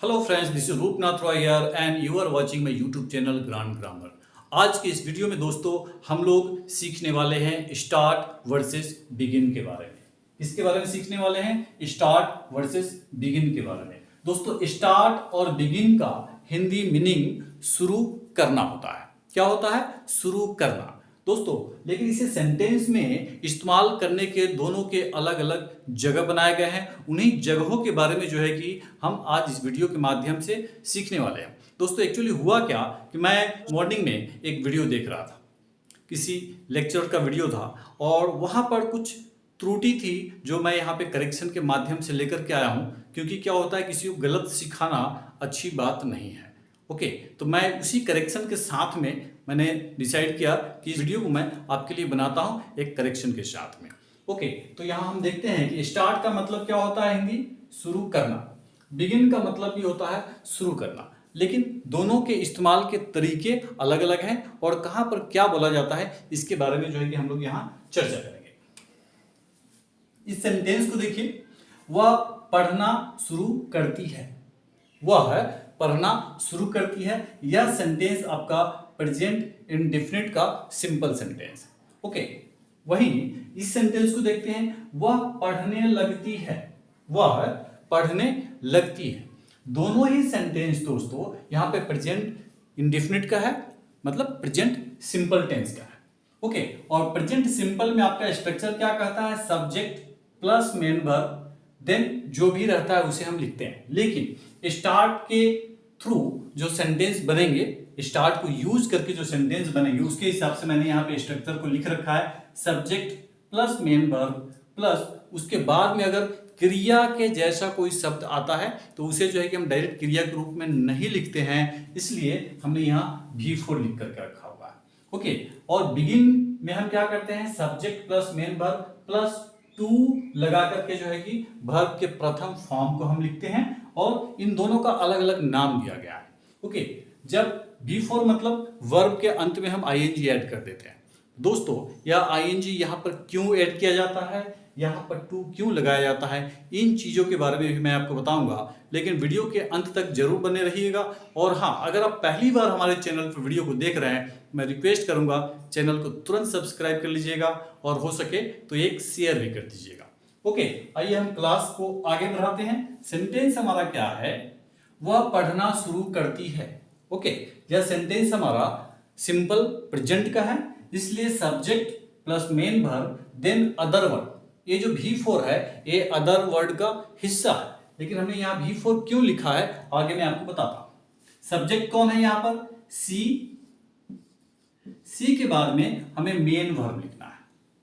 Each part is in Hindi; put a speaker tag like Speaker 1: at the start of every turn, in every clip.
Speaker 1: Hello friends, this is Rupnath Roy here and you are watching my YouTube channel Grand Grammar. आज के इस वीडियो में दोस्तों हम लोग सीखने वाले हैं स्टार्ट वर्सेस बिगिन के बारे में। किसके बारे में सीखने वाले हैं? स्टार्ट वर्सेस बिगिन के बारे में। दोस्तों स्टार्ट और बिगिन का हिंदी मीनिंग शुरू करना होता है। क्या होता है? शुरू करना दोस्तों। लेकिन इसे सेंटेंस में इस्तेमाल करने के दोनों के अलग अलग जगह बनाए गए हैं। उन्हीं जगहों के बारे में जो है कि हम आज इस वीडियो के माध्यम से सीखने वाले हैं। दोस्तों एक्चुअली हुआ क्या कि मैं मॉर्निंग में एक वीडियो देख रहा था, किसी लेक्चर का वीडियो था, और वहाँ पर कुछ त्रुटि थी जो मैं यहाँ पे करेक्शन के माध्यम से लेकर के आया हूँ। क्योंकि क्या होता है, किसी को गलत सिखाना अच्छी बात नहीं है। ओके, तो मैं उसी करेक्शन के साथ में मैंने डिसाइड किया कि इस वीडियो को मैं आपके लिए बनाता हूँ एक करेक्शन के साथ में। ओके, तो यहाँ हम देखते हैं कि स्टार्ट का मतलब क्या होता है हिंदी? शुरू करना। बिगिन का मतलब भी होता है शुरू करना। लेकिन दोनों के इस्तेमाल के तरीके अलग अलग हैं और कहाँ पर क्या बोला जाता है इसके बारे में जो है कि हम लोग यहाँ चर्चा करेंगे। इस सेंटेंस को देखिए, वह पढ़ना शुरू करती है। वह पढ़ना शुरू करती है। यह सेंटेंस आपका प्रेजेंट इंडेफिनिट का सिंपल सेंटेंस। ओके, वहीं इस सेंटेंस को देखते हैं, वह पढ़ने लगती है। वह पढ़ने लगती है। दोनों ही सेंटेंस दोस्तों यहाँ पे प्रेजेंट इंडेफिनिट का है, मतलब प्रेजेंट सिंपल टेंस का है। ओके, और प्रेजेंट सिंपल में आपका स्ट्रक्चर क्या कहता है? Subject plus main verb, then जो भी रहता है उसे हम लिखते हैं। लेकिन स्टार्ट के थ्रू जो सेंटेंस बनेंगे, स्टार्ट को यूज करके जो सेंटेंस बनेंगे, उसके हिसाब से मैंने यहाँ पे स्ट्रक्चर को लिख रखा है। Subject plus main verb plus उसके बाद में अगर क्रिया के जैसा कोई शब्द आता है तो उसे जो है कि हम डायरेक्ट क्रिया के रूप में नहीं लिखते हैं, इसलिए हमने यहाँ V4 लिख करके रखा हुआ है। ओके, और बिगिन में हम क्या करते हैं? Subject plus main verb plus two लगा करके जो है कि वर्ब के प्रथम फॉर्म को हम लिखते हैं, और इन दोनों का अलग अलग नाम दिया गया है। ओके, जब V4 मतलब वर्ब के अंत में हम ing ऐड कर देते हैं। दोस्तों यह ing यहाँ पर क्यों ऐड किया जाता है, यहाँ पर टू क्यों लगाया जाता है, इन चीज़ों के बारे में भी मैं आपको बताऊंगा। लेकिन वीडियो के अंत तक जरूर बने रहिएगा। और हाँ, अगर आप पहली बार हमारे चैनल पर वीडियो को देख रहे हैं, मैं रिक्वेस्ट करूंगा चैनल को तुरंत सब्सक्राइब कर लीजिएगा और हो सके तो एक शेयर भी कर दीजिएगा। ओके, आइए हम क्लास को आगे बढ़ाते हैं। सेंटेंस हमारा क्या है? वह पढ़ना शुरू करती है। ओके, यह सेंटेंस हमारा सिंपल प्रेजेंट का है, इसलिए subject plus main verb then other word. ये जो V4 है ये अदर वर्ड का हिस्सा है, लेकिन हमने यहाँ V4 क्यों लिखा है आगे मैं आपको बताता हूं। सब्जेक्ट कौन है यहाँ पर? सी के बाद में हमें मेन वर्ब लिखना है।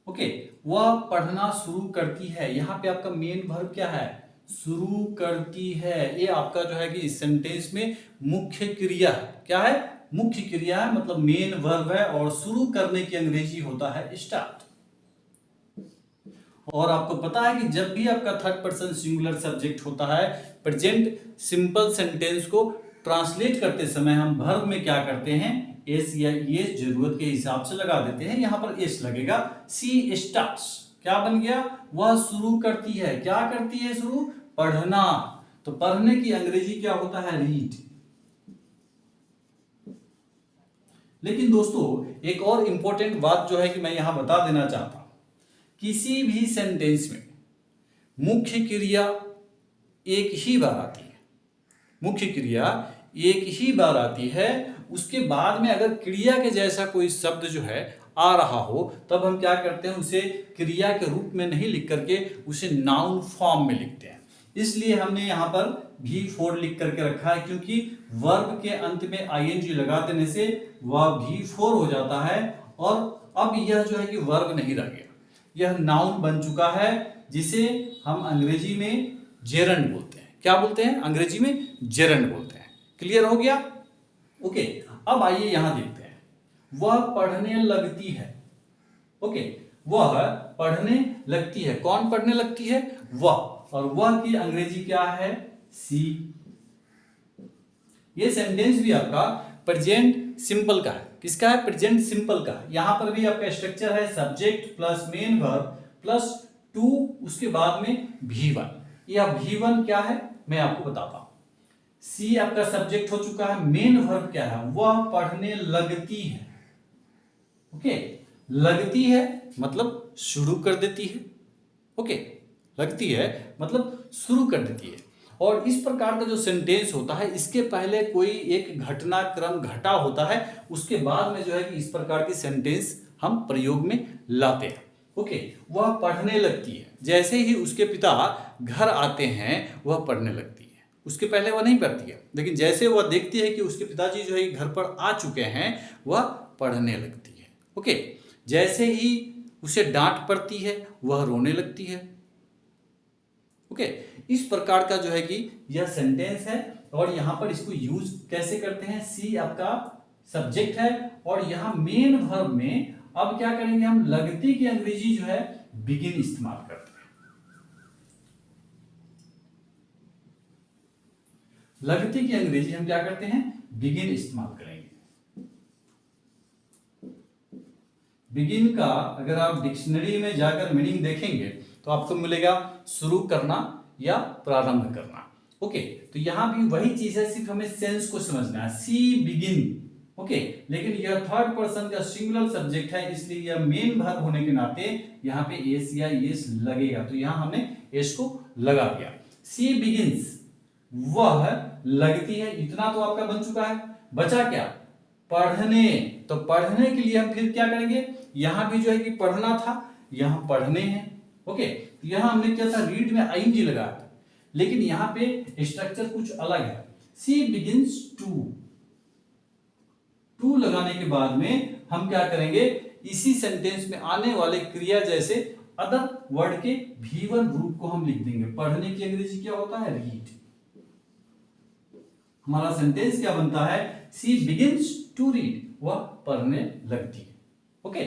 Speaker 1: ओके, वह पढ़ना शुरू करती है। यहाँ पे आपका मेन वर्ब क्या है? शुरू करती है। ये आपका जो है कि इस सेंटेंस में मुख्य क्रिया है। क्या है? मुख्य क्रिया है, मतलब मेन वर्ब है, और शुरू करने की अंग्रेजी होता है स्टार्ट। और आपको पता है कि जब भी आपका थर्ड पर्सन सिंगुलर सब्जेक्ट होता है, प्रेजेंट सिंपल सेंटेंस को ट्रांसलेट करते समय हम वर्ब में क्या करते हैं? एस या एस जरूरत के हिसाब से लगा देते हैं। यहां पर एस लगेगा। सी स्टार्ट्स क्या बन गया? वह शुरू करती है। क्या करती है? शुरू, पढ़ना। तो पढ़ने की अंग्रेजी क्या होता है? रीड। लेकिन दोस्तों एक और इंपॉर्टेंट बात जो है कि मैं यहां बता देना चाहता हूं, किसी भी सेंटेंस में मुख्य क्रिया एक ही बार आती है। मुख्य क्रिया एक ही बार आती है। उसके बाद में अगर क्रिया के जैसा कोई शब्द जो है आ रहा हो, तब हम क्या करते हैं? उसे क्रिया के रूप में नहीं लिख करके उसे नाउन फॉर्म में लिखते हैं। इसलिए हमने यहाँ पर V4 लिख करके रखा है, क्योंकि वर्ब के अंत में ing लगा देने से वह V4 हो जाता है, और अब यह जो है कि वर्ब नहीं रह गया, यह नाउन बन चुका है, जिसे हम अंग्रेजी में जेरंड बोलते हैं। क्या बोलते हैं? अंग्रेजी में जेरंड बोलते हैं। क्लियर हो गया? ओके, अब आइए यहां देखते हैं। वह पढ़ने लगती है। ओके, वह पढ़ने लगती है। कौन पढ़ने लगती है? वह। और वह की अंग्रेजी क्या है? सी। ये सेंटेंस भी आपका प्रेजेंट सिंपल का है। किसका है? प्रेजेंट सिंपल का। यहां पर भी आपका स्ट्रक्चर है subject plus main verb plus two, उसके बाद में V1। यह V1 क्या है मैं आपको बताता हूं। सी आपका सब्जेक्ट हो चुका है, मेन वर्ब क्या है, वह पढ़ने लगती है। ओके, लगती है मतलब शुरू कर देती है। ओके, लगती है मतलब शुरू कर देती है। और इस प्रकार का जो सेंटेंस होता है, इसके पहले कोई एक घटनाक्रम घटा होता है, उसके बाद में जो है कि इस प्रकार की सेंटेंस हम प्रयोग में लाते हैं। ओके, वह पढ़ने लगती है, जैसे ही उसके पिता घर आते हैं वह पढ़ने लगती है। उसके पहले वह नहीं पढ़ती है, लेकिन जैसे वह देखती है कि उसके पिताजी जो है घर पर आ चुके हैं, वह पढ़ने लगती है। ओके, जैसे ही उसे डांट पड़ती है वह रोने लगती है। ओके, इस प्रकार का जो है कि यह सेंटेंस है। और यहां पर इसको यूज कैसे करते हैं, सी आपका सब्जेक्ट है और यहां मेन वर्ब में अब क्या करेंगे, हम लगती की अंग्रेजी जो है बिगिन इस्तेमाल करते हैं। लगती की अंग्रेजी हम क्या करते हैं, बिगिन इस्तेमाल करेंगे। बिगिन का अगर आप डिक्शनरी में जाकर मीनिंग देखेंगे तो आपको मिलेगा शुरू करना या प्रारंभ करना। ओके, तो यहां भी वही चीज है, सिर्फ हमें सेंस को समझना है, सी बिगिन। ओके, लेकिन यह थर्ड पर्सन का सिंगुलर सब्जेक्ट है, इसलिए यह मेन वर्ब होने के नाते यहाँ पे एस या एस लगेगा, तो यहां हमने एस को लगा दिया। सी बिगिन्स, वह लगती है, इतना तो आपका बन चुका है। बचा क्या, पढ़ने। तो पढ़ने के लिए हम फिर क्या करेंगे, यहां भी जो है कि पढ़ना था, यहां पढ़ने हैं। ओके, तो यहां हमने क्या था, रीड में आईएनजी लगाया था, लेकिन यहां पे स्ट्रक्चर कुछ अलग है। सी बिगिंस टू लगाने के बाद में हम क्या करेंगे, इसी सेंटेंस में आने वाले क्रिया जैसे अदर वर्ड के V1 रूप को हम लिख देंगे। पढ़ने की अंग्रेजी क्या होता है, रीड। हमारा सेंटेंस क्या बनता है, सी बिगिंस टू रीड, वह पढ़ने लगती है। Okay,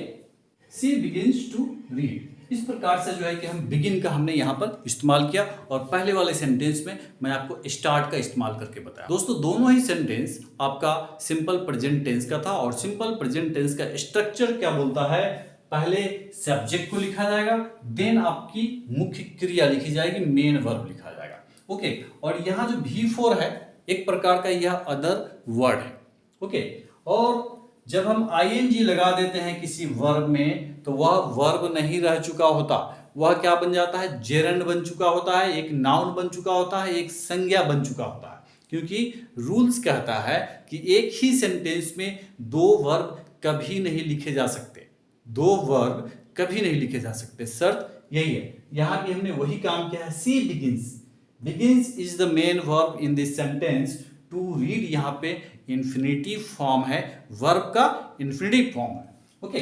Speaker 1: she begins to read. इस प्रकार से जो है कि हम बिगिन का हमने यहां पर इस्तेमाल किया, और पहले वाले सेंटेंस में मैं आपको स्टार्ट का इस्तेमाल करके बताया। दोस्तों, दोनों ही सेंटेंस आपका सिंपल प्रेजेंट टेंस का था, और सिंपल प्रेजेंट टेंस का स्ट्रक्चर क्या बोलता है, पहले सब्जेक्ट को लिखा जाएगा, देन आपकी मुख्य क्रिया लिखी जाएगी, मेन वर्ब लिखा जाएगा। ओके, और यहां जो V4 है एक प्रकार का यह अदर वर्ड है। ओके, और जब हम आईएनजी लगा देते हैं किसी वर्ब में, तो वह वर्ब नहीं रह चुका होता, वह क्या बन जाता है, जेरंड बन चुका होता है, एक नाउन बन चुका होता है, एक संज्ञा बन चुका होता है। क्योंकि रूल्स कहता है कि एक ही सेंटेंस में दो वर्ब कभी नहीं लिखे जा सकते, दो वर्ब कभी नहीं लिखे जा सकते, शर्त यही है। यहां भी हमने वही काम किया है। She begins, begins is the main verb in this sentence. To read यहां पे इंफिनिटिव फॉर्म है, वर्ब का इंफिनिटिव फॉर्म है। ओके,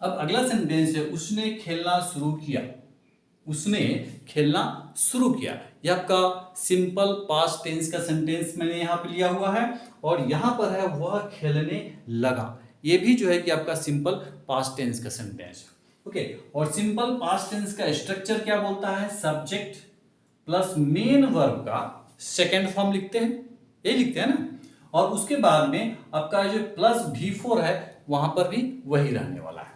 Speaker 1: अब अगला सेंटेंस है, उसने खेलना शुरू किया। उसने खेलना शुरू किया, यह आपका सिंपल पास्ट टेंस का सेंटेंस मैंने यहां पे लिया हुआ है, और यहां पर है वह खेलने लगा। यह भी जो है कि आपका सिंपल पास्ट टेंस का सेंटेंस है। ओके, और सिंपल पास्ट टेंस का स्ट्रक्चर क्या बोलता है, सब्जेक्ट प्लस मेन वर्ब का सेकेंड फॉर्म लिखते हैं, ये लिखते हैं ना, और उसके बाद में आपका जो प्लस V4 है वहां पर भी वही रहने वाला है।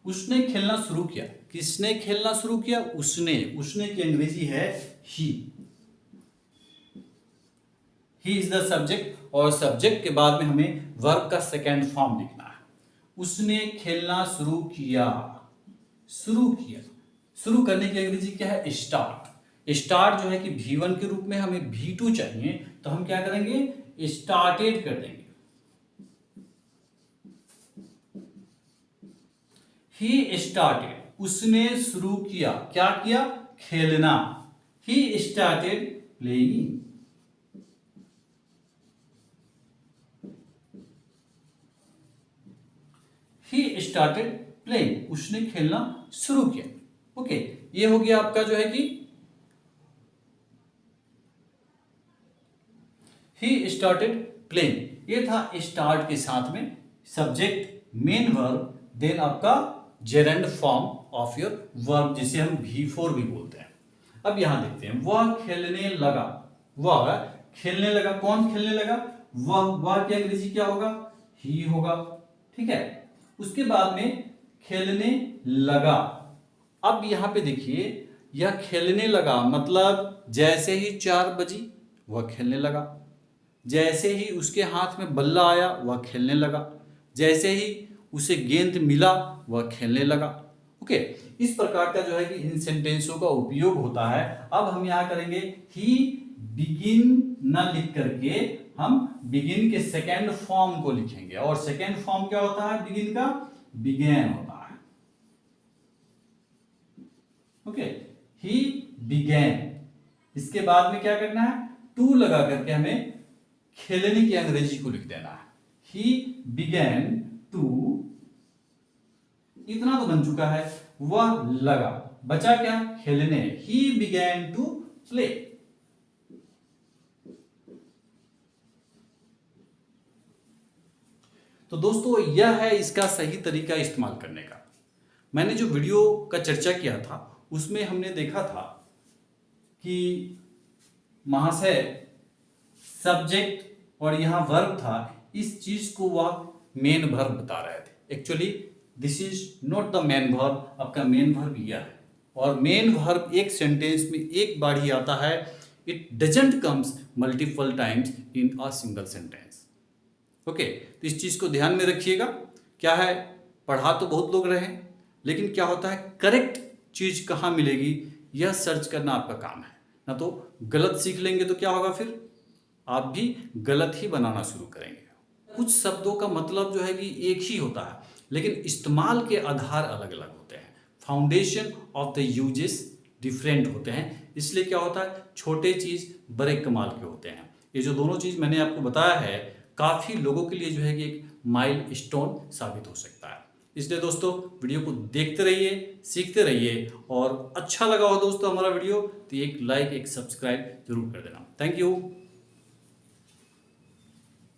Speaker 1: उसने खेलना शुरू किया, किसने खेलना शुरू किया, उसने। उसने की अंग्रेजी है ही इज द सब्जेक्ट, और सब्जेक्ट के बाद में हमें वर्ब का सेकेंड फॉर्म लिखना है। उसने खेलना शुरू किया, शुरू किया, शुरू करने की अंग्रेजी क्या है, स्टार्ट। स्टार्ट जो है कि V1 के रूप में हमें V2 चाहिए, तो हम क्या करेंगे, स्टार्टेड कर देंगे। ही स्टार्टेड, उसने शुरू किया, क्या किया, खेलना। He started playing. He started playing, उसने खेलना शुरू किया। ओके, ये हो गया आपका जो है कि ही स्टार्टेड प्लेइंग। ये था स्टार्ट के साथ में सब्जेक्ट, मेन वर्ब, देन आपका gerund form of your verb, जिसे हम V4 भी बोलते हैं। अब यहां देखते हैं, वह खेलने लगा। वह खेलने लगा, कौन खेलने लगा, वह की अंग्रेजी क्या होगा, ही होगा। ठीक है, उसके बाद में खेलने लगा। अब यहां पे देखिए, यह खेलने लगा मतलब जैसे ही 4 बजी वह खेलने लगा। जैसे ही उसके हाथ में बल्ला आया वह खेलने लगा, जैसे ही उसे गेंद मिला वह खेलने लगा। ओके, इस प्रकार का जो है कि इन सेंटेंसों का उपयोग होता है। अब हम यहाँ करेंगे ही बिगिन न लिख करके हम बिगिन के सेकेंड फॉर्म को लिखेंगे, और सेकेंड फॉर्म क्या होता है बिगिन का? बिगेन होता है। ओके, ही बिगेन। इसके बाद में क्या करना है? टू लगा करके हमें खेलने की अंग्रेजी को लिख देना है। ही बिगेन टू, इतना तो बन चुका है, वह लगा, बचा क्या? खेलने। He began to play. तो दोस्तों यह है इसका सही तरीका इस्तेमाल करने का। मैंने जो वीडियो का चर्चा किया था उसमें हमने देखा था कि महाशय सब्जेक्ट और यहां वर्ब था, इस चीज को वह मेन वर्ब बता रहे थे। Actually this is not the main verb, आपका मेन वर्ब यह है, और मेन वर्ब एक सेंटेंस में एक बार ही आता है। It doesn't comes multiple times in a single sentence. Okay, तो इस चीज को ध्यान में रखिएगा। क्या है, पढ़ा तो बहुत लोग रहे हैं, लेकिन क्या होता है करेक्ट चीज कहाँ मिलेगी यह सर्च करना आपका काम है। ना तो गलत सीख लेंगे तो क्या होगा, फिर आप भी गलत ही बनाना शुरू करेंगे। कुछ शब्दों का मतलब जो है कि एक ही होता है, लेकिन इस्तेमाल के आधार अलग अलग होते हैं। Foundation of the uses different होते हैं, इसलिए क्या होता है छोटे चीज बड़े कमाल के होते हैं। ये जो दोनों चीज मैंने आपको बताया है काफी लोगों के लिए जो है कि एक माइल स्टोन साबित हो सकता है। इसलिए दोस्तों वीडियो को देखते रहिए, सीखते रहिए, और अच्छा लगा हो दोस्तों हमारा वीडियो तो एक लाइक एक सब्सक्राइब जरूर कर देना। Thank you.